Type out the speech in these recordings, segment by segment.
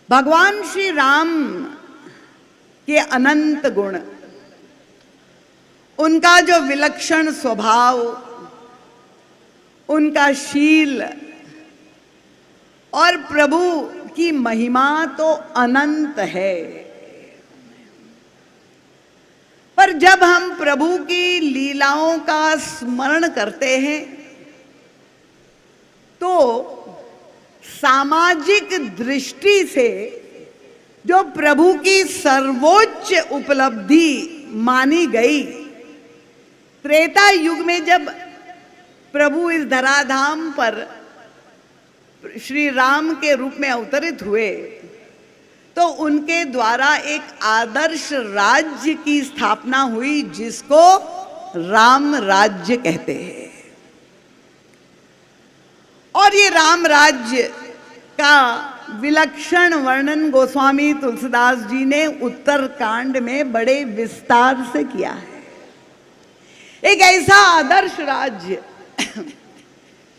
भगवान श्री राम के अनंत गुण, उनका जो विलक्षण स्वभाव, उनका शील और प्रभु की महिमा तो अनंत है। पर जब हम प्रभु की लीलाओं का स्मरण करते हैं तो सामाजिक दृष्टि से जो प्रभु की सर्वोच्च उपलब्धि मानी गई, त्रेता युग में जब प्रभु इस धराधाम पर श्री राम के रूप में अवतरित हुए तो उनके द्वारा एक आदर्श राज्य की स्थापना हुई जिसको राम राज्य कहते हैं। और ये राम राज्य का विलक्षण वर्णन गोस्वामी तुलसीदास जी ने उत्तरकांड में बड़े विस्तार से किया है। एक ऐसा आदर्श राज्य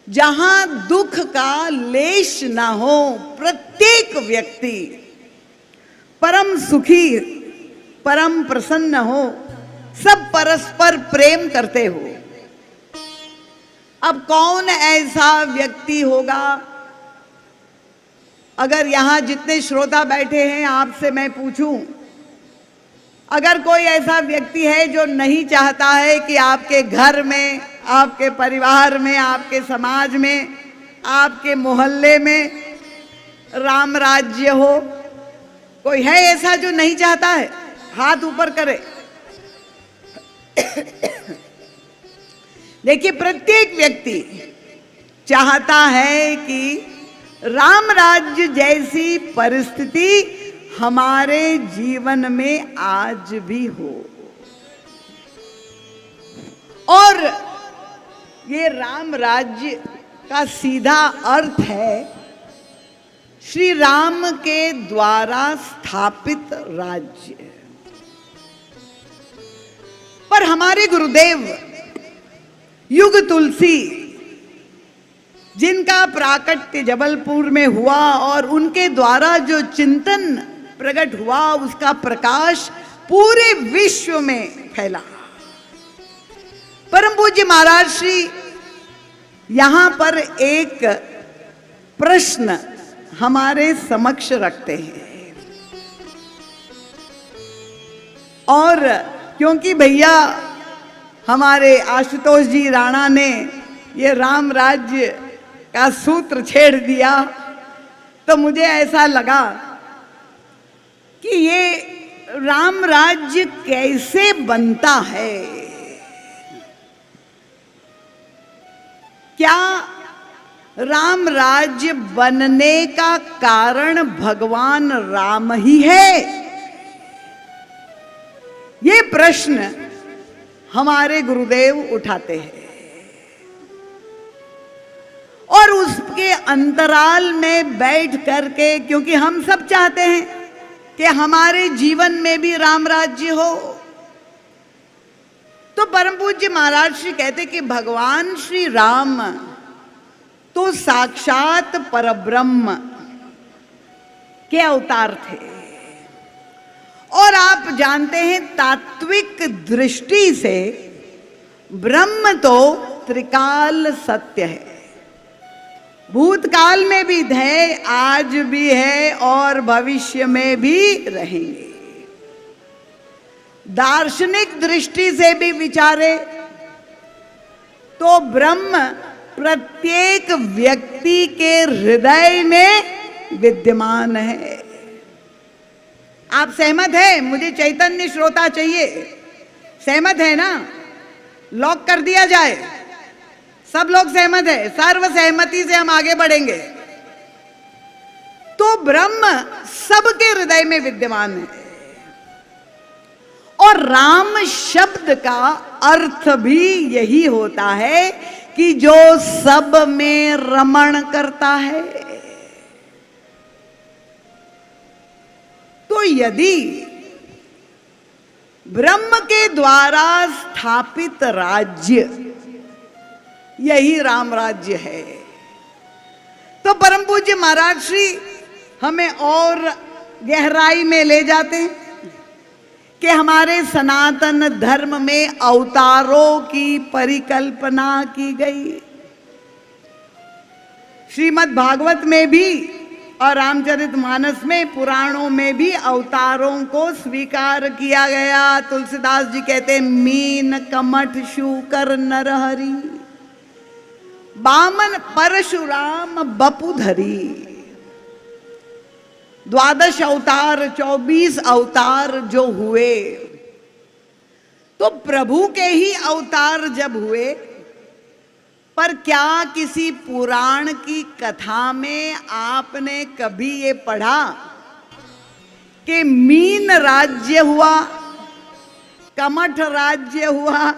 जहां दुख का लेश ना हो, प्रत्येक व्यक्ति परम सुखी, परम प्रसन्न हो, सब परस्पर प्रेम करते हो। अब कौन ऐसा व्यक्ति होगा, अगर यहां जितने श्रोता बैठे हैं आपसे मैं पूछूं, अगर कोई ऐसा व्यक्ति है जो नहीं चाहता है कि आपके घर में, आपके परिवार में, आपके समाज में, आपके मोहल्ले में राम राज्य हो, कोई है ऐसा जो नहीं चाहता है? हाथ ऊपर करे। देखिए, प्रत्येक व्यक्ति चाहता है कि राम राज्य जैसी परिस्थिति हमारे जीवन में आज भी हो। और ये राम राज्य का सीधा अर्थ है श्री राम के द्वारा स्थापित राज्य। पर हमारे गुरुदेव युग तुलसी, जिनका प्राकट्य जबलपुर में हुआ और उनके द्वारा जो चिंतन प्रकट हुआ, उसका प्रकाश पूरे विश्व में फैला। परम पूज्य महाराज श्री यहां पर एक प्रश्न हमारे समक्ष रखते हैं। और क्योंकि भैया हमारे आशुतोष जी राणा ने ये राम राज्य का सूत्र छेड़ दिया, तो मुझे ऐसा लगा कि ये राम राज्य कैसे बनता है। क्या राम राज्य बनने का कारण भगवान राम ही है? ये प्रश्न हमारे गुरुदेव उठाते हैं। और उसके अंतराल में बैठ करके, क्योंकि हम सब चाहते हैं कि हमारे जीवन में भी राम राज्य हो, तो परम पूज्य महाराज श्री कहते कि भगवान श्री राम तो साक्षात परब्रह्म के अवतार थे। और आप जानते हैं तात्विक दृष्टि से ब्रह्म तो त्रिकाल सत्य है, भूतकाल में भी है, आज भी है और भविष्य में भी रहेंगे। दार्शनिक दृष्टि से भी विचारे तो ब्रह्म प्रत्येक व्यक्ति के हृदय में विद्यमान है। आप सहमत है? मुझे चैतन्य श्रोता चाहिए। सहमत है ना? लॉक कर दिया जाए। सब लोग सहमत है? सर्व सहमति से हम आगे बढ़ेंगे। तो ब्रह्म सबके हृदय में विद्यमान है। और राम शब्द का अर्थ भी यही होता है कि जो सब में रमण करता है। तो यदि ब्रह्म के द्वारा स्थापित राज्य यही राम राज्य है, तो परम पूज्य महाराज श्री हमें और गहराई में ले जाते हैं कि हमारे सनातन धर्म में अवतारों की परिकल्पना की गई। श्रीमद् भागवत में भी और रामचरितमानस में, पुराणों में भी अवतारों को स्वीकार किया गया। तुलसीदास जी कहते हैं, मीन कमठ शूकर नरहरि, बामन परशुराम बपुधरी। 12 अवतार, 24 अवतार जो हुए, तो प्रभु के ही अवतार जब हुए, पर क्या किसी पुराण की कथा में आपने कभी ये पढ़ा कि मीन राज्य हुआ, कमठ राज्य हुआ,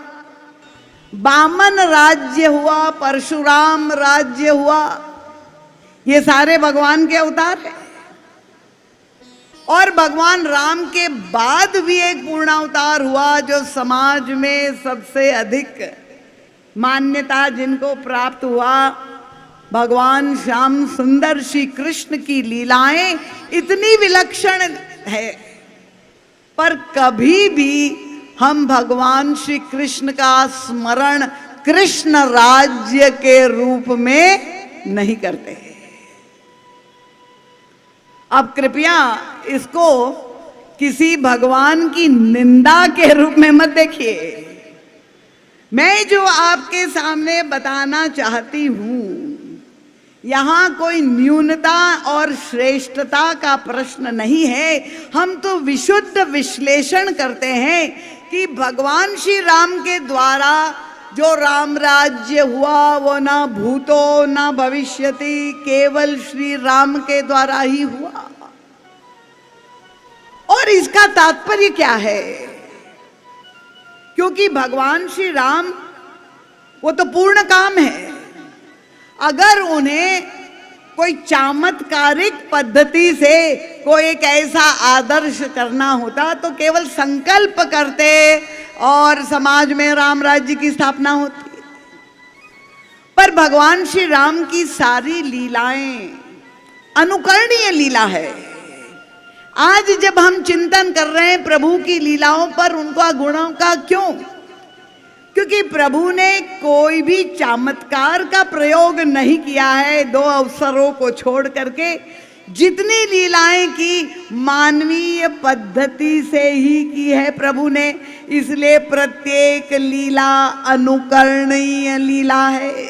बामन राज्य हुआ, परशुराम राज्य हुआ? ये सारे भगवान के अवतार हैं। और भगवान राम के बाद भी एक पूर्ण अवतार हुआ जो समाज में सबसे अधिक मान्यता जिनको प्राप्त हुआ। भगवान श्याम सुंदर श्री कृष्ण की लीलाएं इतनी विलक्षण है, पर कभी भी हम भगवान श्री कृष्ण का स्मरण कृष्ण राज्य के रूप में नहीं करते। अब कृपया इसको किसी भगवान की निंदा के रूप में मत देखिए। मैं जो आपके सामने बताना चाहती हूं, यहां कोई न्यूनता और श्रेष्ठता का प्रश्न नहीं है। हम तो विशुद्ध विश्लेषण करते हैं कि भगवान श्री राम के द्वारा जो राम राज्य हुआ वो ना भूतो ना भविष्यति, केवल श्री राम के द्वारा ही हुआ। और इसका तात्पर्य क्या है? क्योंकि भगवान श्री राम वो तो पूर्ण काम है। अगर उन्हें कोई चमत्कारिक पद्धति से कोई एक ऐसा आदर्श करना होता तो केवल संकल्प करते और समाज में राम राज्य की स्थापना होती। पर भगवान श्री राम की सारी लीलाएं अनुकरणीय लीला है। आज जब हम चिंतन कर रहे हैं प्रभु की लीलाओं पर, उनका गुणों का, क्यों? क्योंकि प्रभु ने कोई भी चमत्कार का प्रयोग नहीं किया है। 2 अवसरों को छोड़ करके जितनी लीलाएं की मानवीय पद्धति से ही की है प्रभु ने, इसलिए प्रत्येक लीला अनुकरणीय लीला है।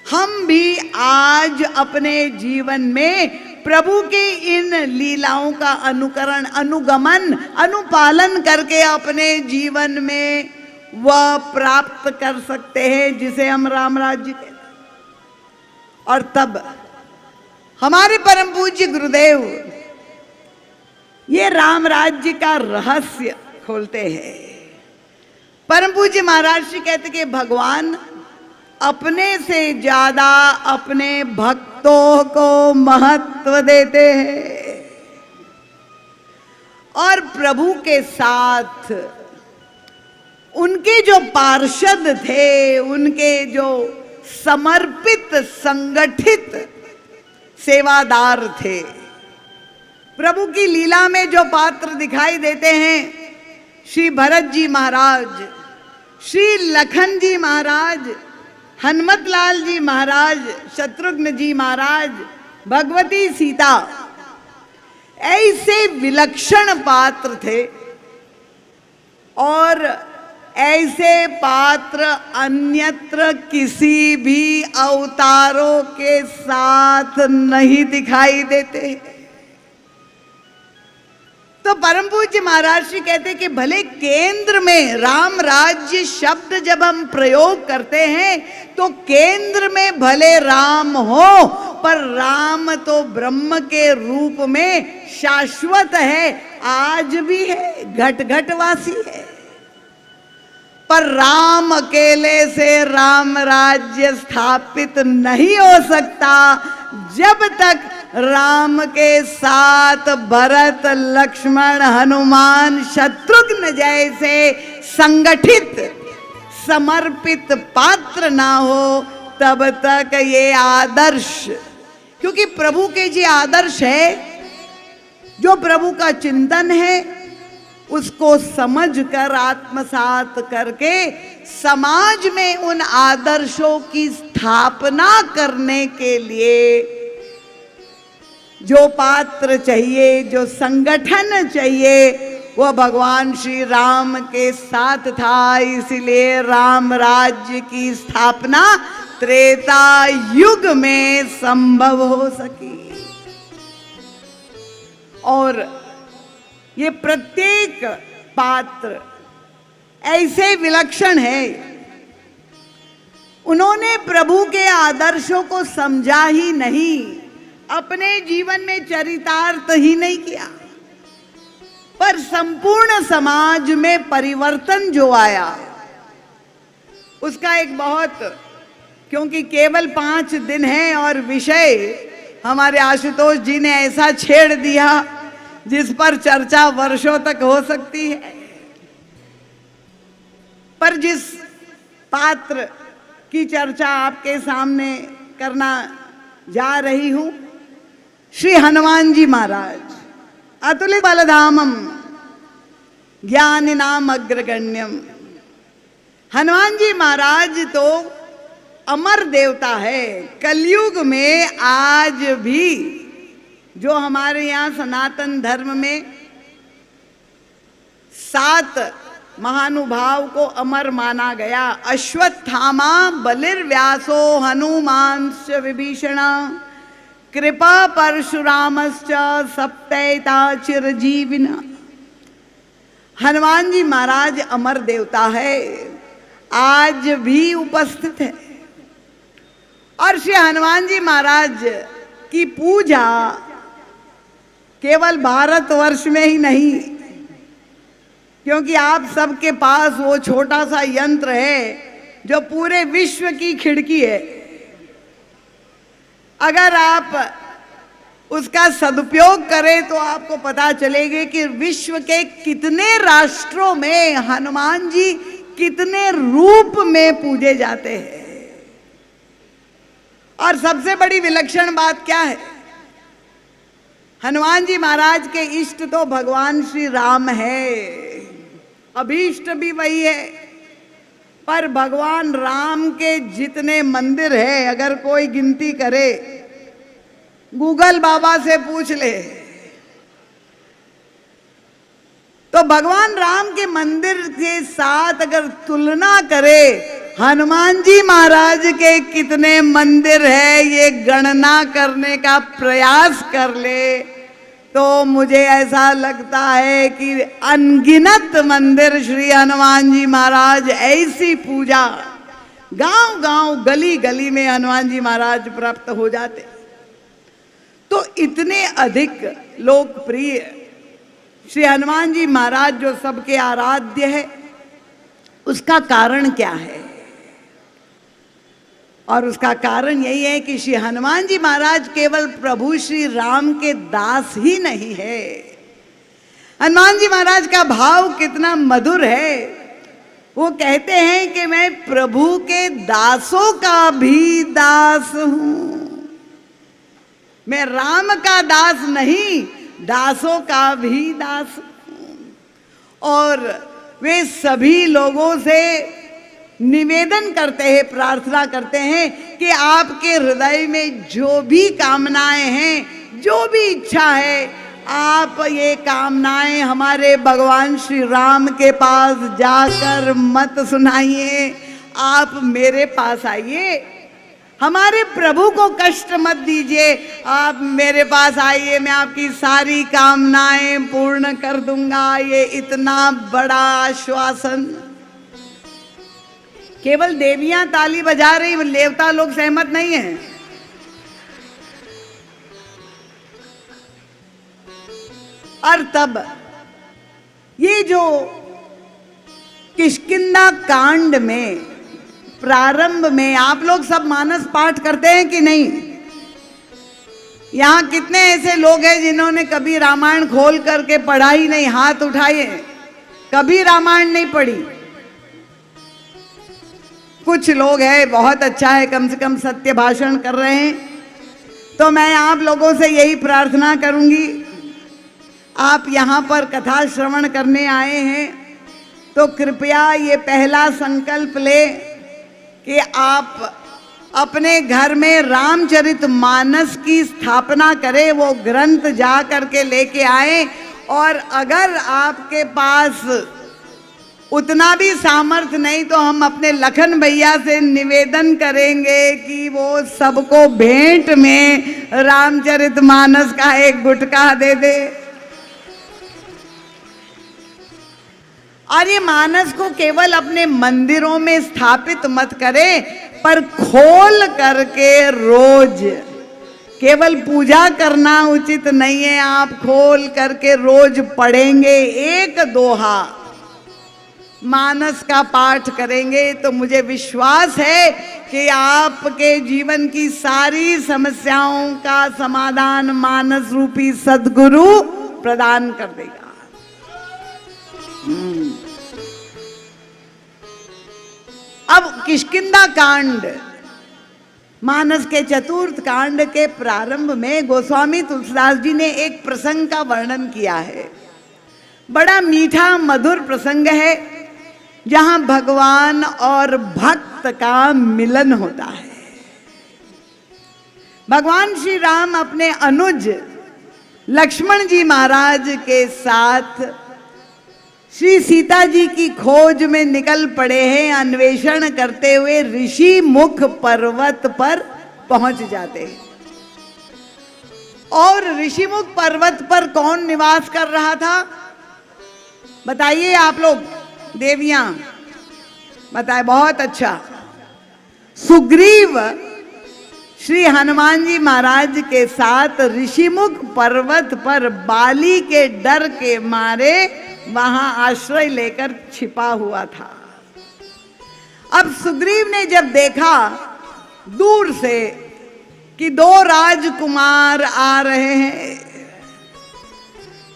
हम भी आज अपने जीवन में प्रभु के इन लीलाओं का अनुकरण, अनुगमन, अनुपालन करके अपने जीवन में वह प्राप्त कर सकते हैं जिसे हम राम राज्य कहते हैं। और तब हमारे परम पूज्य गुरुदेव ये राम राज्य का रहस्य खोलते हैं। परम पूज्य महाराज जी कहते कि भगवान अपने से ज्यादा अपने भक्तों को महत्व देते हैं और प्रभु के साथ उनके जो पार्षद थे, उनके जो समर्पित संगठित सेवादार थे, प्रभु की लीला में जो पात्र दिखाई देते हैं, श्री भरत जी महाराज, श्री लखन जी महाराज, हनुमत लाल जी महाराज, शत्रुघ्न जी महाराज, भगवती सीता, ऐसे विलक्षण पात्र थे। और ऐसे पात्र अन्यत्र किसी भी अवतारों के साथ नहीं दिखाई देते। तो परम पूज्य महाराज जी कहते कि भले केंद्र में राम राज्य शब्द जब हम प्रयोग करते हैं तो केंद्र में भले राम हो, पर राम तो ब्रह्म के रूप में शाश्वत है, आज भी है, घट घटवासी है। पर राम अकेले से राम राज्य स्थापित नहीं हो सकता जब तक राम के साथ भरत, लक्ष्मण, हनुमान, शत्रुघ्न जैसे संगठित समर्पित पात्र ना हो, तब तक ये आदर्श, क्योंकि प्रभु के जो आदर्श है, जो प्रभु का चिंतन है, उसको समझकर आत्मसात करके समाज में उन आदर्शों की स्थापना करने के लिए जो पात्र चाहिए, जो संगठन चाहिए, वो भगवान श्री राम के साथ था। इसलिए राम राज्य की स्थापना त्रेता युग में संभव हो सकी। और ये प्रत्येक पात्र ऐसे विलक्षण है, उन्होंने प्रभु के आदर्शों को समझा ही नहीं, अपने जीवन में चरितार्थ ही नहीं किया, पर संपूर्ण समाज में परिवर्तन जो आया उसका एक बहुत, क्योंकि केवल 5 दिन है और विषय हमारे आशुतोष जी ने ऐसा छेड़ दिया जिस पर चर्चा वर्षों तक हो सकती है। पर जिस पात्र की चर्चा आपके सामने करना जा रही हूं, श्री हनुमान जी महाराज, अतुलित बलधामम ज्ञानिनाम अग्रगण्यम। हनुमान जी महाराज तो अमर देवता है। कलयुग में आज भी जो हमारे यहाँ सनातन धर्म में 7 महानुभाव को अमर माना गया, अश्वत्थामा, बलिर्व्यासो, हनुमांश्च विभीषण, कृपा परशुरामश्च, सप्तैता चिरजीविना। हनुमान जी महाराज अमर देवता है, आज भी उपस्थित है। और श्री हनुमान जी महाराज की पूजा केवल भारतवर्ष में ही नहीं, क्योंकि आप सबके पास वो छोटा सा यंत्र है जो पूरे विश्व की खिड़की है। अगर आप उसका सदुपयोग करें तो आपको पता चलेगा कि विश्व के कितने राष्ट्रों में हनुमान जी कितने रूप में पूजे जाते हैं। और सबसे बड़ी विलक्षण बात क्या है, हनुमान जी महाराज के इष्ट तो भगवान श्री राम है, अभीष्ट भी वही है। पर भगवान राम के जितने मंदिर है, अगर कोई गिनती करे, गूगल बाबा से पूछ ले, तो भगवान राम के मंदिर के साथ अगर तुलना करे हनुमान जी महाराज के कितने मंदिर है, ये गणना करने का प्रयास कर ले, तो मुझे ऐसा लगता है कि अनगिनत मंदिर श्री हनुमान जी महाराज, ऐसी पूजा गांव गांव गली गली में हनुमान जी महाराज प्राप्त हो जाते। तो इतने अधिक लोकप्रिय श्री हनुमान जी महाराज जो सबके आराध्य है, उसका कारण क्या है? और उसका कारण यही है कि श्री हनुमान जी महाराज केवल प्रभु श्री राम के दास ही नहीं है। हनुमान जी महाराज का भाव कितना मधुर है। वो कहते हैं कि मैं प्रभु के दासों का भी दास हूं। मैं राम का दास नहीं, दासों का भी दास हूं। और वे सभी लोगों से निवेदन करते हैं, प्रार्थना करते हैं कि आपके हृदय में जो भी कामनाएं हैं, जो भी इच्छा है, आप ये कामनाएं हमारे भगवान श्री राम के पास जाकर मत सुनाइए, आप मेरे पास आइए। हमारे प्रभु को कष्ट मत दीजिए, आप मेरे पास आइए, मैं आपकी सारी कामनाएं पूर्ण कर दूंगा। ये इतना बड़ा आश्वासन। केवल देवियां ताली बजा रही, देवता लोग सहमत नहीं हैं। और तब ये जो किष्किंधा कांड में प्रारंभ में, आप लोग सब मानस पाठ करते हैं कि नहीं? यहां कितने ऐसे लोग हैं जिन्होंने कभी रामायण खोल करके पढ़ा ही नहीं? हाथ उठाइए। कभी रामायण नहीं पढ़ी? कुछ लोग हैं, बहुत अच्छा है, कम से कम सत्य भाषण कर रहे हैं। तो मैं आप लोगों से यही प्रार्थना करूंगी, आप यहाँ पर कथा श्रवण करने आए हैं तो कृपया ये पहला संकल्प ले कि आप अपने घर में रामचरितमानस की स्थापना करें, वो ग्रंथ जा करके लेके आए। और अगर आपके पास उतना भी सामर्थ्य नहीं तो हम अपने लखन भैया से निवेदन करेंगे कि वो सबको भेंट में रामचरितमानस का एक गुटका दे दे। और ये मानस को केवल अपने मंदिरों में स्थापित मत करें, पर खोल करके रोज, केवल पूजा करना उचित नहीं है, आप खोल करके रोज पढ़ेंगे, एक दोहा मानस का पाठ करेंगे तो मुझे विश्वास है कि आपके जीवन की सारी समस्याओं का समाधान मानस रूपी सद्गुरु प्रदान कर देगा। अब किष्किंधा कांड, मानस के चतुर्थ कांड के प्रारंभ में गोस्वामी तुलसीदास जी ने एक प्रसंग का वर्णन किया है। बड़ा मीठा मधुर प्रसंग है जहां भगवान और भक्त का मिलन होता है। भगवान श्री राम अपने अनुज लक्ष्मण जी महाराज के साथ श्री सीता जी की खोज में निकल पड़े हैं। अन्वेषण करते हुए ऋषि मुख पर्वत पर पहुंच जाते हैं। और ऋषि मुख पर्वत पर कौन निवास कर रहा था बताइए आप लोग, देवियां बताए। बहुत अच्छा, सुग्रीव श्री हनुमान जी महाराज के साथ ऋषिमुख पर्वत पर बाली के डर के मारे वहां आश्रय लेकर छिपा हुआ था। अब सुग्रीव ने जब देखा दूर से कि दो राजकुमार आ रहे हैं,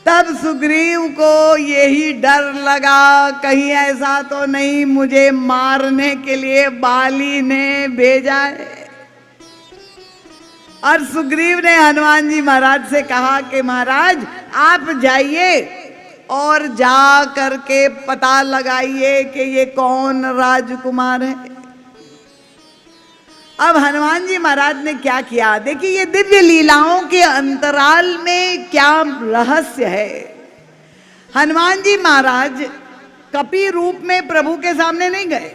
तब सुग्रीव को यही डर लगा, कहीं ऐसा तो नहीं मुझे मारने के लिए बाली ने भेजा है। और सुग्रीव ने हनुमान जी महाराज से कहा कि महाराज आप जाइए और जा करके पता लगाइए कि ये कौन राजकुमार है। अब हनुमान जी महाराज ने क्या किया, देखिए ये दिव्य लीलाओं के अंतराल में क्या रहस्य है। हनुमान जी महाराज कपि रूप में प्रभु के सामने नहीं गए,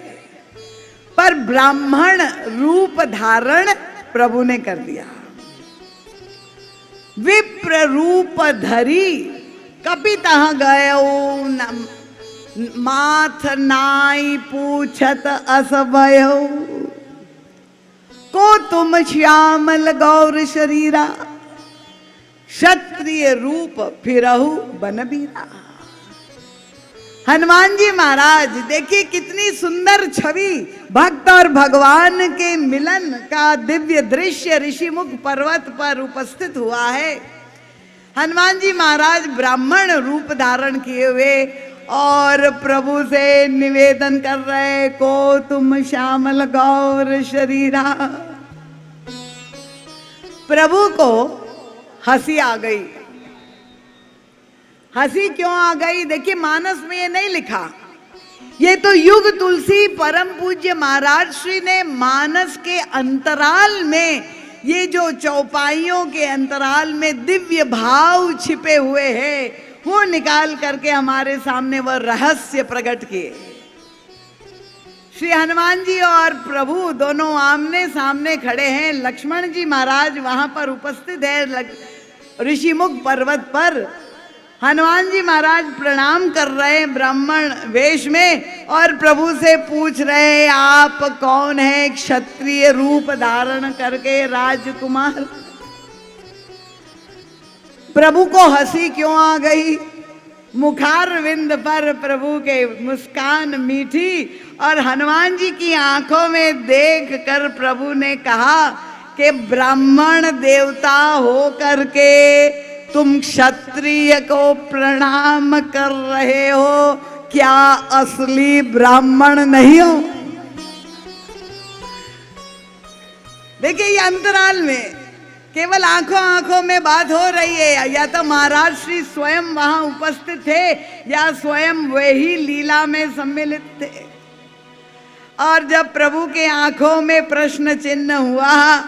पर ब्राह्मण रूप धारण प्रभु ने कर दिया। विप्र रूप धरी कपितः गयो, माथ नाई पूछत असभयो, को तुम श्यामल गौर शरीरा, क्षत्रिय रूप फिरहु बनबीरा। हनुमान जी महाराज देखिए कितनी सुंदर छवि, भक्त और भगवान के मिलन का दिव्य दृश्य ऋषिमुख पर्वत पर उपस्थित हुआ है। हनुमान जी महाराज ब्राह्मण रूप धारण किए हुए और प्रभु से निवेदन कर रहे, को तुम श्यामल गौर शरीरा। प्रभु को हंसी आ गई। हंसी क्यों आ गई? देखिए मानस में ये नहीं लिखा, ये तो युग तुलसी परम पूज्य महाराज श्री ने मानस के अंतराल में, ये जो चौपाइयों के अंतराल में दिव्य भाव छिपे हुए हैं, वो निकाल करके हमारे सामने वह रहस्य प्रकट किए। श्री हनुमान जी और प्रभु दोनों आमने सामने खड़े हैं। लक्ष्मण जी महाराज वहां पर उपस्थित है ऋषिमुख पर्वत पर। हनुमान जी महाराज प्रणाम कर रहे हैं ब्राह्मण वेश में और प्रभु से पूछ रहे, आप कौन है? क्षत्रिय रूप धारण करके राजकुमार। प्रभु को हंसी क्यों आ गई? मुखारविंद पर प्रभु के मुस्कान मीठी और हनुमान जी की आंखों में देख कर प्रभु ने कहा कि ब्राह्मण देवता हो करके तुम क्षत्रिय को प्रणाम कर रहे हो, क्या असली ब्राह्मण नहीं हो? देखिए ये अंतराल में केवल आंखों आंखों में बात हो रही है, या तो महाराज श्री स्वयं वहां उपस्थित थे या स्वयं वही लीला में सम्मिलित थे। और जब प्रभु के आंखों में प्रश्न चिन्ह हुआ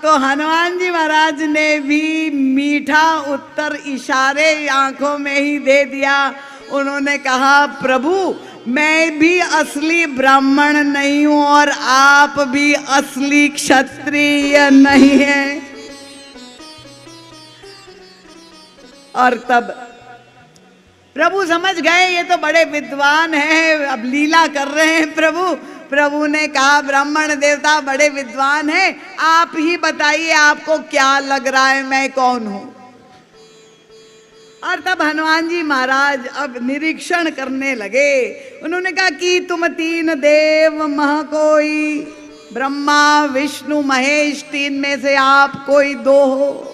तो हनुमान जी महाराज ने भी मीठा उत्तर इशारे आंखों में ही दे दिया। उन्होंने कहा, प्रभु मैं भी असली ब्राह्मण नहीं हूं और आप भी असली क्षत्रिय नहीं हैं। और तब प्रभु समझ गए ये तो बड़े विद्वान हैं, अब लीला कर रहे हैं प्रभु। प्रभु ने कहा, ब्राह्मण देवता बड़े विद्वान हैं, आप ही बताइए आपको क्या लग रहा है मैं कौन हूं। और तब हनुमान जी महाराज अब निरीक्षण करने लगे। उन्होंने कहा कि तुम तीन देव मह कोई, ब्रह्मा विष्णु महेश, तीन में से आप कोई दो हो।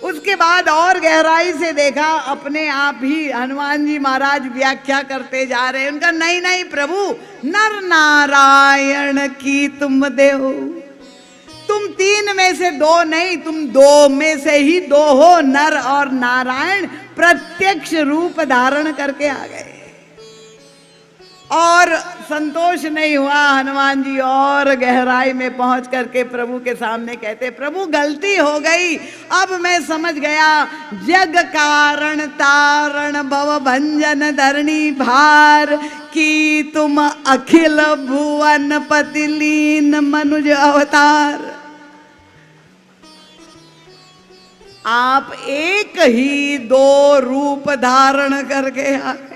उसके बाद और गहराई से देखा, अपने आप ही हनुमान जी महाराज व्याख्या करते जा रहे हैं। उनका, नहीं नहीं प्रभु, नर नारायण की तुम देव, तुम तीन में से दो नहीं, तुम दो में से ही दो हो। नर और नारायण प्रत्यक्ष रूप धारण करके आ गए। और संतोष नहीं हुआ हनुमान जी, और गहराई में पहुंच करके प्रभु के सामने कहते, प्रभु गलती हो गई, अब मैं समझ गया। जग कारण तारण भव भंजन धरणी भार, कि तुम अखिल भुवन पति लीन मनुज अवतार। आप एक ही दो रूप धारण करके आए।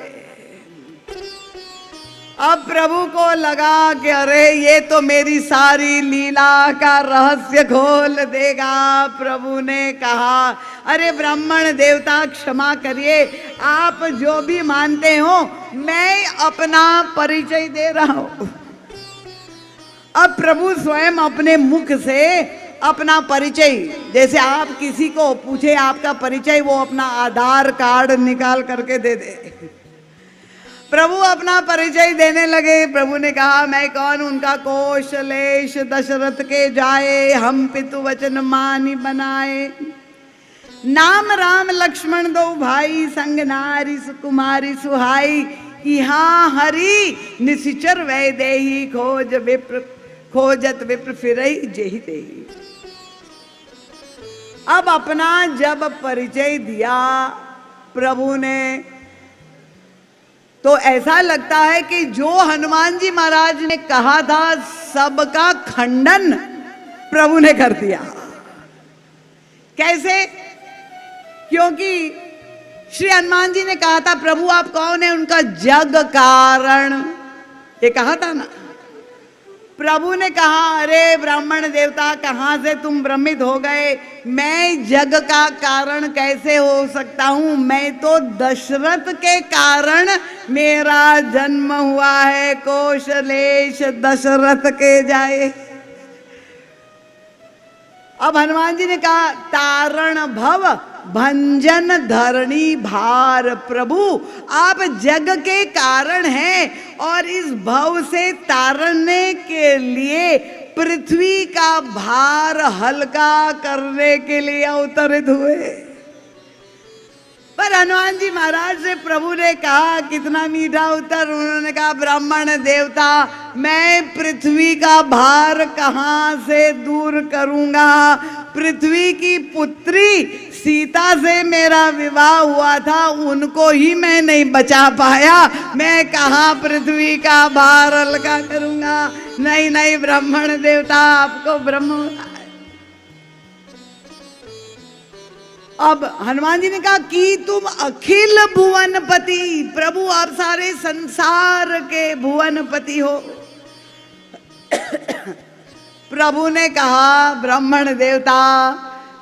अब प्रभु को लगा कि अरे ये तो मेरी सारी लीला का रहस्य खोल देगा। प्रभु ने कहा, अरे ब्राह्मण देवता क्षमा करिए, आप जो भी मानते हो मैं अपना परिचय दे रहा हूं। अब प्रभु स्वयं अपने मुख से अपना परिचय, जैसे आप किसी को पूछे आपका परिचय, वो अपना आधार कार्ड निकाल करके दे दे। प्रभु अपना परिचय देने लगे। प्रभु ने कहा, मैं कौन? उनका, कौशलेश दशरथ के जाए, हम पितु वचन मानी बनाए। नाम राम लक्ष्मण दो भाई, संग नारी सुकुमारी सुहाई। यहाँ हरि निशिचर वैदेही, खोजत विप्र फिरई जेहि देही। अब अपना जब परिचय दिया प्रभु ने, तो ऐसा लगता है कि जो हनुमान जी महाराज ने कहा था सबका खंडन प्रभु ने कर दिया। कैसे? क्योंकि श्री हनुमान जी ने कहा था, प्रभु आप कौन है? उनका, जग कारण, ये कहा था ना। प्रभु ने कहा, अरे ब्राह्मण देवता कहाँ से तुम भ्रमित हो गए? मैं जग का कारण कैसे हो सकता हूँ? मैं तो दशरथ के कारण मेरा जन्म हुआ है। कौशलेश दशरथ के जाए। अब हनुमान जी ने कहा, तारण भव भंजन धरणी भार। प्रभु आप जग के कारण हैं और इस भव से तारने के लिए पृथ्वी का भार हल्का करने के लिए अवतरित हुए। पर हनुमान जी महाराज से प्रभु ने कहा, कितना मीठा उत्तर। उन्होंने कहा, ब्राह्मण देवता मैं पृथ्वी का भार कहाँ से दूर करूंगा? पृथ्वी की पुत्री सीता से मेरा विवाह हुआ था, उनको ही मैं नहीं बचा पाया, मैं कहाँ पृथ्वी का भार हल्का करूंगा? नहीं नहीं ब्राह्मण देवता, आपको ब्रह्म होता है। अब हनुमान जी ने कहा कि तुम अखिल भुवनपति, प्रभु आप सारे संसार के भुवनपति हो। प्रभु ने कहा, ब्राह्मण देवता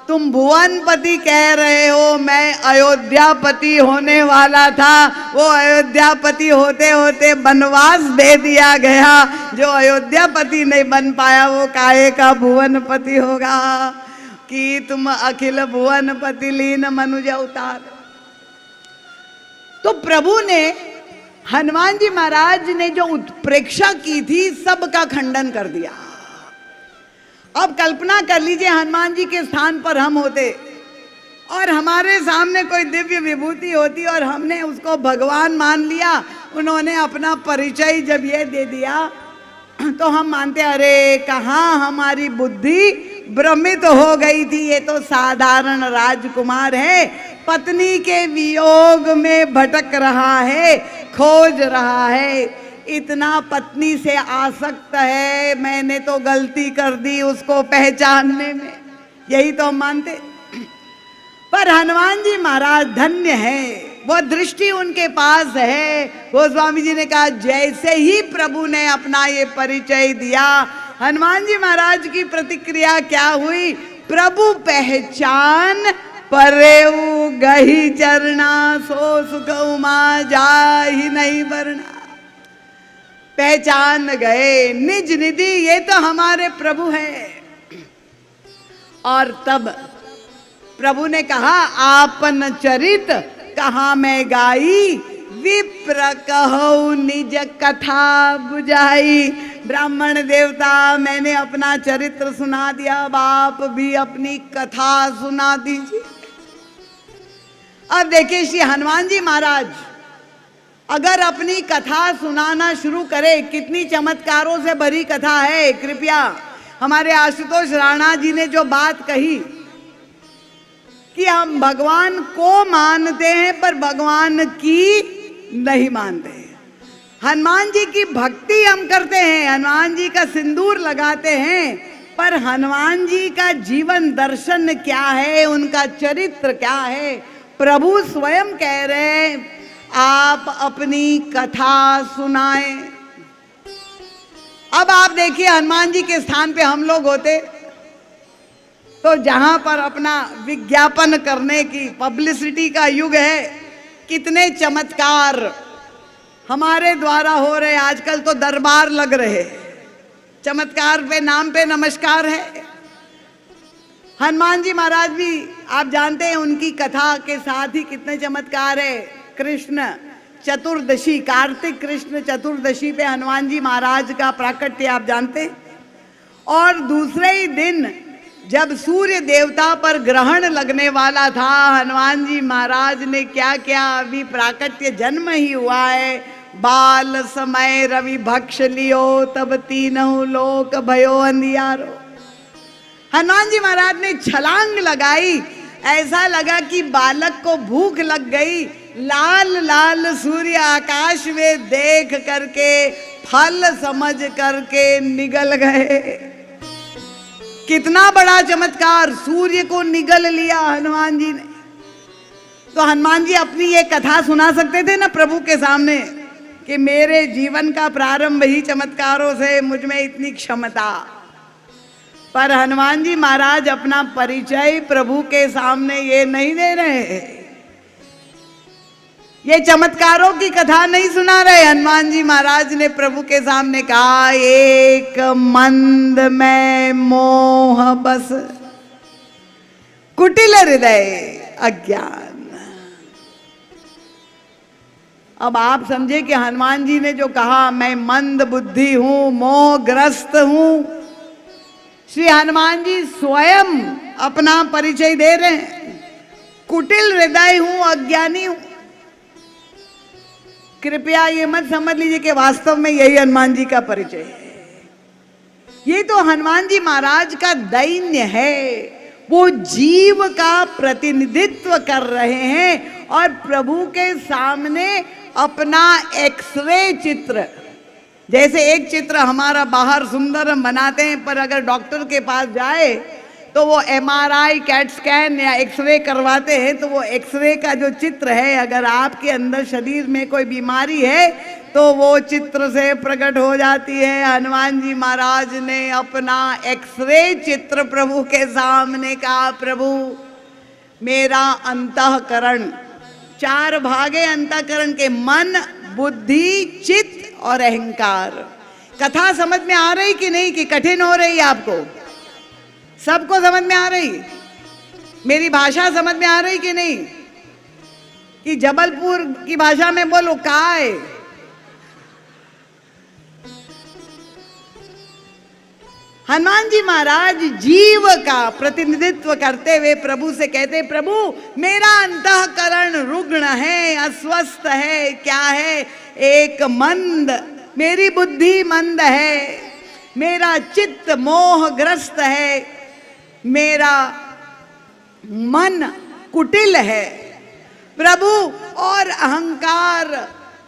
तुम भुवनपति कह रहे हो, मैं अयोध्यापति होने वाला था। वो अयोध्यापति होते होते वनवास दे दिया गया। जो अयोध्यापति नहीं बन पाया वो काहे का भुवनपति होगा? कि तुम अखिल भुवनपति लीन मनुज अवतार। तो प्रभु ने, हनुमान जी महाराज ने जो उत्प्रेक्षा की थी सबका खंडन कर दिया। अब कल्पना कर लीजिए हनुमान जी के स्थान पर हम होते और हमारे सामने कोई दिव्य विभूति होती और हमने उसको भगवान मान लिया। उन्होंने अपना परिचय जब ये दे दिया तो हम मानते अरे कहाँ हमारी बुद्धि भ्रमित हो गई थी, ये तो साधारण राजकुमार है, पत्नी के वियोग में भटक रहा है, खोज रहा है, इतना पत्नी से आसक्त है, मैंने तो गलती कर दी उसको पहचानने में, यही तो हम मानते। पर हनुमान जी महाराज धन्य है, वो दृष्टि उनके पास है। गोस्वामी जी ने कहा जैसे ही प्रभु ने अपना ये परिचय दिया, हनुमान जी महाराज की प्रतिक्रिया क्या हुई? प्रभु पहचान परेऊ गही चरना, सो सुख उमा जाहि नहीं वरना। पहचान गए निज निधि, ये तो हमारे प्रभु हैं। और तब प्रभु ने कहा आपन चरित कहाँ मैं गाई, विप्र कहो निज कथा बुझाई। ब्राह्मण देवता मैंने अपना चरित्र सुना दिया, अब आप भी अपनी कथा सुना दीजिए। अब देखिए श्री हनुमान जी महाराज अगर अपनी कथा सुनाना शुरू करे, कितनी चमत्कारों से भरी कथा है। कृपया हमारे आशुतोष राणा जी ने जो बात कही कि हम भगवान को मानते हैं पर भगवान की नहीं मानते हैं। हनुमान जी की भक्ति हम करते हैं, हनुमान जी का सिंदूर लगाते हैं, पर हनुमान जी का जीवन दर्शन क्या है, उनका चरित्र क्या है? प्रभु स्वयं कह रहे हैं आप अपनी कथा सुनाएं। अब आप देखिए हनुमान जी के स्थान पे हम लोग होते तो जहां पर अपना विज्ञापन करने की, पब्लिसिटी का युग है, कितने चमत्कार हमारे द्वारा हो रहे। आजकल तो दरबार लग रहे, चमत्कार पे नाम पे नमस्कार है। हनुमान जी महाराज भी आप जानते हैं उनकी कथा के साथ ही कितने चमत्कार है। कृष्ण चतुर्दशी, कार्तिक कृष्ण चतुर्दशी पे हनुमान जी महाराज का प्राकट्य आप जानते हैं। और दूसरे ही दिन जब सूर्य देवता पर ग्रहण लगने वाला था, हनुमान जी महाराज ने क्या क्या, अभी प्राकट्य जन्म ही हुआ है, बाल समय रवि भक्ष लियो तब तीनों लोक भयो अंधियारो। हनुमान जी महाराज ने छलांग लगाई, ऐसा लगा कि बालक को भूख लग गई। लाल लाल सूर्य आकाश में देख करके फल समझ करके निगल गए। कितना बड़ा चमत्कार, सूर्य को निगल लिया हनुमान जी ने। तो हनुमान जी अपनी ये कथा सुना सकते थे ना प्रभु के सामने कि मेरे जीवन का प्रारंभ ही चमत्कारों से, मुझ में इतनी क्षमता। पर हनुमान जी महाराज अपना परिचय प्रभु के सामने ये नहीं दे रहे, ये चमत्कारों की कथा नहीं सुना रहे। हनुमान जी महाराज ने प्रभु के सामने कहा एक मंद में मोह बस, कुटिल हृदय अज्ञान। अब आप समझे कि हनुमान जी ने जो कहा मैं मंद बुद्धि हूं, मोहग्रस्त हूं, श्री हनुमान जी स्वयं अपना परिचय दे रहे हैं, कुटिल हृदय हूं, अज्ञानी हूं। कृपया ये मत समझ लीजिए कि वास्तव में यही हनुमान जी का परिचय है। ये तो हनुमान जी महाराज का दैन्य है, वो जीव का प्रतिनिधित्व कर रहे हैं और प्रभु के सामने अपना एक्सरे चित्र, जैसे एक चित्र हमारा बाहर सुंदर हम बनाते हैं, पर अगर डॉक्टर के पास जाए तो वो MRI, कैट स्कैन या एक्सरे करवाते हैं, तो वो एक्सरे का जो चित्र है, अगर आपके अंदर शरीर में कोई बीमारी है तो वो चित्र से प्रकट हो जाती है। हनुमान जी महाराज ने अपना एक्सरे चित्र प्रभु के सामने कहा, प्रभु मेरा अंतःकरण, चार भागे अंतःकरण के, मन, बुद्धि, चित्त और अहंकार। कथा समझ में आ रही कि नहीं, कि कठिन हो रही है आपको? सबको समझ में आ रही? मेरी भाषा समझ में आ रही कि नहीं? कि जबलपुर की भाषा में बोलो काय? हनुमान जी महाराज जीव का प्रतिनिधित्व करते हुए प्रभु से कहते, प्रभु मेरा अंतःकरण रुग्ण है, अस्वस्थ है, क्या है, एक मंद, मेरी बुद्धि मंद है, मेरा चित्त मोहग्रस्त है, मेरा मन कुटिल है प्रभु, और अहंकार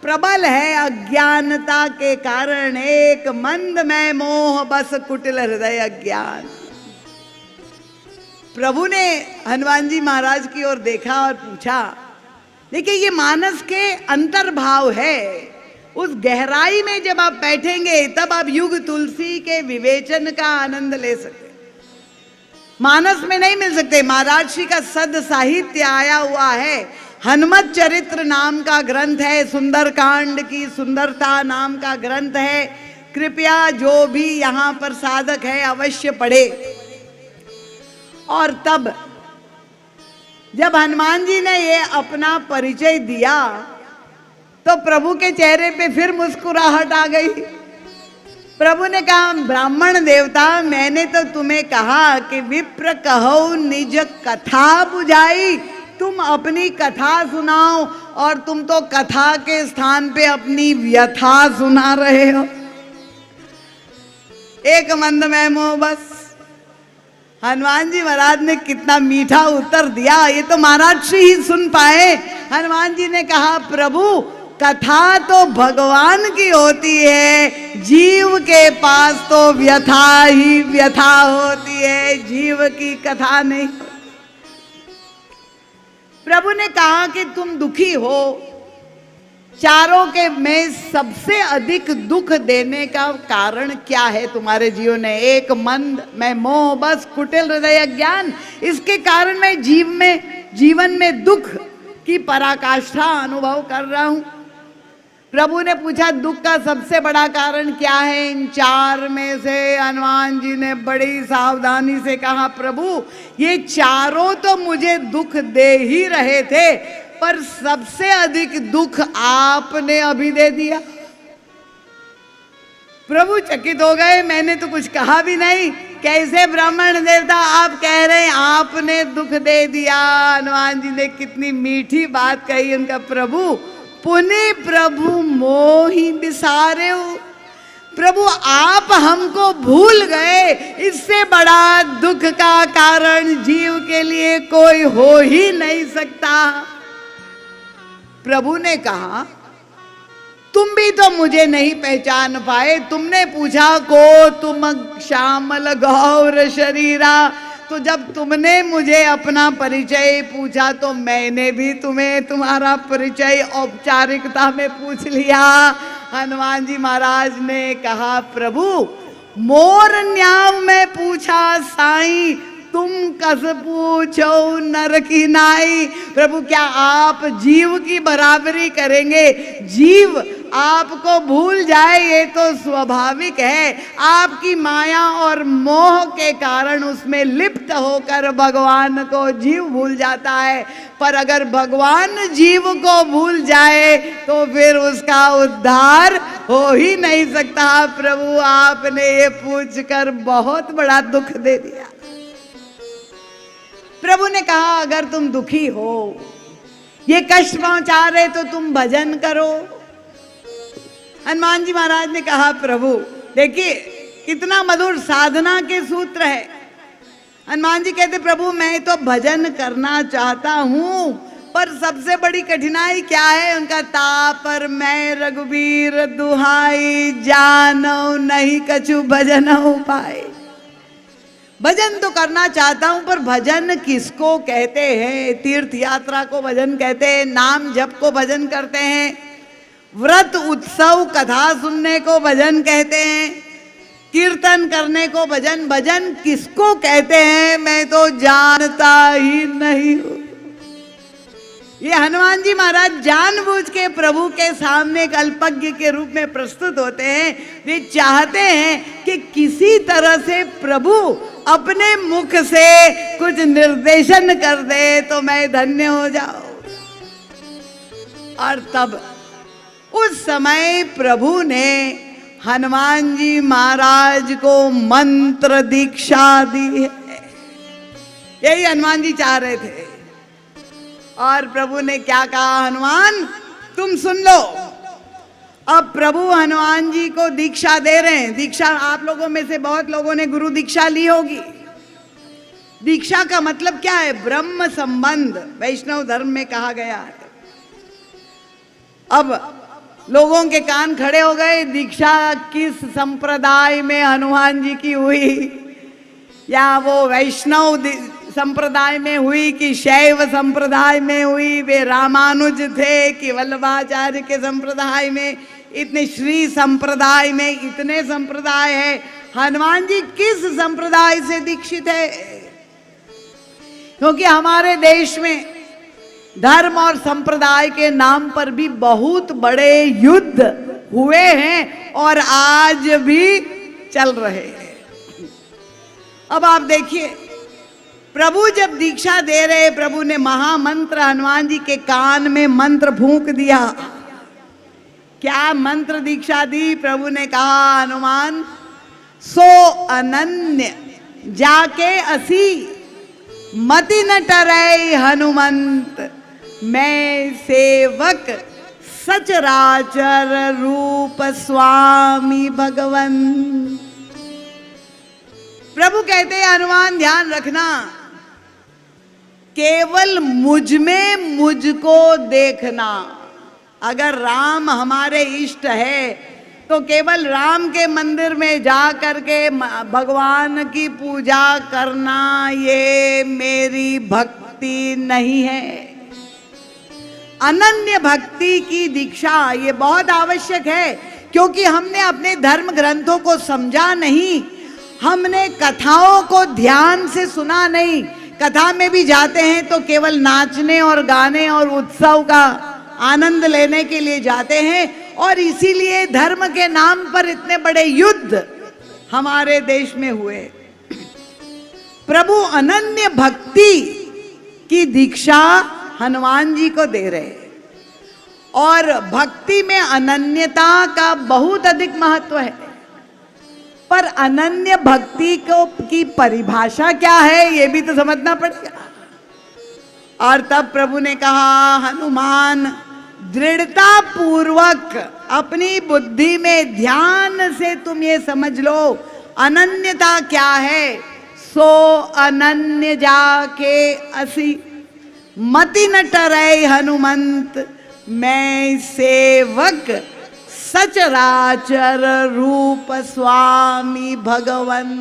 प्रबल है अज्ञानता के कारण, एक मंद में मोह बस कुटिल हृदय अज्ञान। प्रभु ने हनुमान जी महाराज की ओर देखा और पूछा, देखिए ये मानस के अंतर्भाव है, उस गहराई में जब आप बैठेंगे तब आप युग तुलसी के विवेचन का आनंद ले सकते, मानस में नहीं मिल सकते। महाराज श्री का सद साहित्य आया हुआ है, हनुमत चरित्र नाम का ग्रंथ है, सुंदरकांड की सुंदरता नाम का ग्रंथ है। कृपया जो भी यहाँ पर साधक है अवश्य पढ़े। और तब जब हनुमान जी ने ये अपना परिचय दिया तो प्रभु के चेहरे पे फिर मुस्कुराहट आ गई। प्रभु ने कहा, ब्राह्मण देवता, मैंने तो तुम्हें कहा कि विप्र कहो निज कथा बुझाई, तुम अपनी कथा सुनाओ, और तुम तो कथा के स्थान पे अपनी व्यथा सुना रहे हो। एक मंद में मोह बस। हनुमान जी महाराज ने कितना मीठा उत्तर दिया, ये तो महाराज श्री ही सुन पाए। हनुमान जी ने कहा, प्रभु कथा तो भगवान की होती है, जीव के पास तो व्यथा ही व्यथा होती है, जीव की कथा नहीं। प्रभु ने कहा कि तुम दुखी हो, चारों के में सबसे अधिक दुख देने का कारण क्या है तुम्हारे जीवन में? एक मंद में मोह बस कुटिल हृदय ज्ञान, इसके कारण मैं जीवन में दुख की पराकाष्ठा अनुभव कर रहा हूं। प्रभु ने पूछा, दुख का सबसे बड़ा कारण क्या है? इन चार में से हनुमान जी ने बड़ी सावधानी से कहा, प्रभु ये चारों तो मुझे दुख दे ही रहे थे, पर सबसे अधिक दुख आपने अभी दे दिया। प्रभु चकित हो गए, मैंने तो कुछ कहा भी नहीं, कैसे ब्राह्मण देवता आप कह रहे हैं आपने दुख दे दिया। हनुमान जी ने कितनी मीठी बात कही उनका, प्रभु पुण्य प्रभु मोहि बिसारे हो, प्रभु आप हमको भूल गए, इससे बड़ा दुख का कारण जीव के लिए कोई हो ही नहीं सकता। प्रभु ने कहा, तुम भी तो मुझे नहीं पहचान पाए, तुमने पूछा को तुम श्यामल गौर शरीरा, तो जब तुमने मुझे अपना परिचय पूछा तो मैंने भी तुम्हें तुम्हारा परिचय औपचारिकता में पूछ लिया। हनुमान जी महाराज ने कहा, प्रभु मोर न्याव में पूछा साई, तुम कस पूछो नर की नाई। प्रभु क्या आप जीव की बराबरी करेंगे? जीव आपको भूल जाए ये तो स्वाभाविक है, आपकी माया और मोह के कारण उसमें लिप्त होकर भगवान को जीव भूल जाता है, पर अगर भगवान जीव को भूल जाए तो फिर उसका उद्धार हो ही नहीं सकता। प्रभु आपने ये पूछकर बहुत बड़ा दुख दे दिया। प्रभु ने कहा, अगर तुम दुखी हो, ये कष्ट पहुंचा रहे तो तुम भजन करो। हनुमान जी महाराज ने कहा, प्रभु देखिए कितना मधुर साधना के सूत्र है। हनुमान जी कहते, प्रभु मैं तो भजन करना चाहता हूं, पर सबसे बड़ी कठिनाई क्या है? उनका, तापर मैं रघुबीर दुहाई, जानो नहीं कछु भजन हो पाए। भजन तो करना चाहता हूं, पर भजन किसको कहते हैं? तीर्थ यात्रा को भजन कहते हैं, नाम जप को भजन करते हैं, व्रत उत्सव कथा सुनने को भजन कहते हैं, कीर्तन करने को भजन। भजन किसको कहते हैं मैं तो जानता ही नहीं हूं। ये हनुमान जी महाराज जानबूझ के प्रभु के सामने एक अल्पज्ञ के रूप में प्रस्तुत होते हैं। वे चाहते हैं कि किसी तरह से प्रभु अपने मुख से कुछ निर्देशन कर दे तो मैं धन्य हो जाऊं। और तब उस समय प्रभु ने हनुमान जी महाराज को मंत्र दीक्षा दी है। यही हनुमान जी चाह रहे थे। और प्रभु ने क्या कहा, हनुमान तुम सुन लो। अब प्रभु हनुमान जी को दीक्षा दे रहे हैं। दीक्षा, आप लोगों में से बहुत लोगों ने गुरु दीक्षा ली होगी। दीक्षा का मतलब क्या है? ब्रह्म संबंध, वैष्णव धर्म में कहा गया है। अब लोगों के कान खड़े हो गए, दीक्षा किस संप्रदाय में हनुमान जी की हुई, या वो वैष्णव संप्रदाय में हुई कि शैव संप्रदाय में हुई, वे रामानुज थे कि वल्लभाचार्य के संप्रदाय में, इतने श्री संप्रदाय में इतने संप्रदाय है, हनुमान जी किस संप्रदाय से दीक्षित है? क्योंकि हमारे देश में धर्म और संप्रदाय के नाम पर भी बहुत बड़े युद्ध हुए हैं और आज भी चल रहे हैं। अब आप देखिए, प्रभु जब दीक्षा दे रहे, प्रभु ने महामंत्र हनुमान जी के कान में मंत्र फूंक दिया। क्या मंत्र दीक्षा दी? प्रभु ने कहा, हनुमान सो अनन्य जाके असी मति न टरै हनुमंत, मैं सेवक सचराचर रूप स्वामी भगवन। प्रभु कहते हैं, हनुमान ध्यान रखना, केवल मुझ में मुझको देखना। अगर राम हमारे इष्ट है तो केवल राम के मंदिर में जा करके भगवान की पूजा करना ये मेरी भक्ति नहीं है। अनन्य भक्ति की दीक्षा ये बहुत आवश्यक है, क्योंकि हमने अपने धर्म ग्रंथों को समझा नहीं, हमने कथाओं को ध्यान से सुना नहीं। कथा में भी जाते हैं तो केवल नाचने और गाने और उत्सव का आनंद लेने के लिए जाते हैं, और इसीलिए धर्म के नाम पर इतने बड़े युद्ध हमारे देश में हुए। प्रभु अनन्य भक्ति की दीक्षा हनुमान जी को दे रहे, और भक्ति में अनन्यता का बहुत अधिक महत्व है। पर अनन्य भक्ति को की परिभाषा क्या है, ये भी तो समझना पड़ेगा। और तब प्रभु ने कहा, हनुमान दृढ़ता पूर्वक अपनी बुद्धि में ध्यान से तुम ये समझ लो, अनन्यता क्या है। सो अनन्य जाके असी मति न टरै हनुमंत, मैं सेवक सचराचर रूप स्वामी भगवन।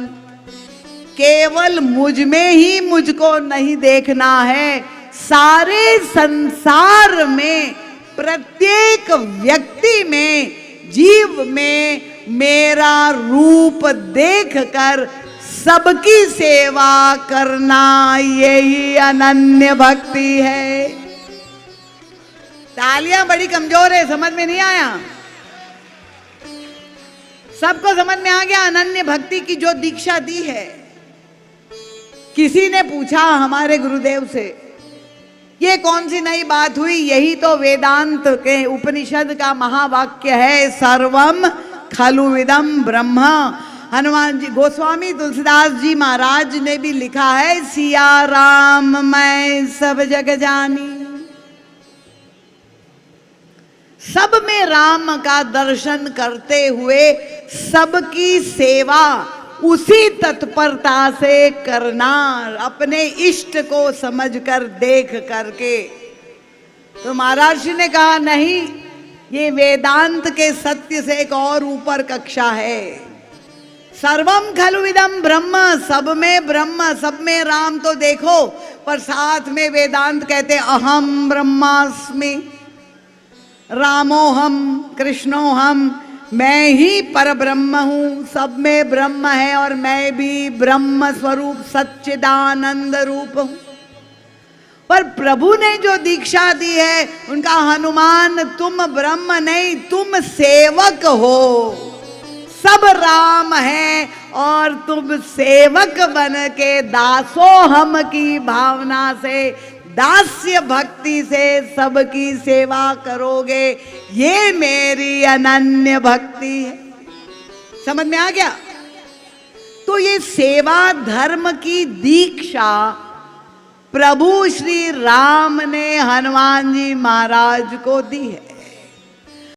केवल मुझ में ही मुझको नहीं देखना है, सारे संसार में प्रत्येक व्यक्ति में, जीव में मेरा रूप देखकर सबकी सेवा करना, यही अनन्य भक्ति है। तालियां बड़ी कमजोर है, समझ में नहीं आया? सबको समझ में आ गया अनन्य भक्ति की जो दीक्षा दी है। किसी ने पूछा हमारे गुरुदेव से, ये कौन सी नई बात हुई? यही तो वेदांत के उपनिषद का महावाक्य है, सर्वम खलु इदम ब्रह्म। हनुमान जी, गोस्वामी तुलसीदास जी महाराज ने भी लिखा है, सिया राम मैं सब जग जानी। सब में राम का दर्शन करते हुए सबकी सेवा उसी तत्परता से करना, अपने इष्ट को समझकर देख करके। तो महाराज ने कहा, नहीं, ये वेदांत के सत्य से एक और ऊपर कक्षा है। सर्वम खलु इदम ब्रह्म, सब में ब्रह्म, सब में राम तो देखो, पर साथ में वेदांत कहते अहम ब्रह्मास्मि रामोहम कृष्णोहम, मैं ही पर ब्रह्म हूं, सब में ब्रह्म है और मैं भी ब्रह्म स्वरूप सच्चिदानंद रूप हूं। पर प्रभु ने जो दीक्षा दी है, उनका हनुमान तुम ब्रह्म नहीं, तुम सेवक हो। सब राम है और तुम सेवक बन के दासोहम की भावना से, दास्य भक्ति से सबकी सेवा करोगे, ये मेरी अनन्य भक्ति है। समझ में आ गया? तो ये सेवा धर्म की दीक्षा प्रभु श्री राम ने हनुमान जी महाराज को दी है।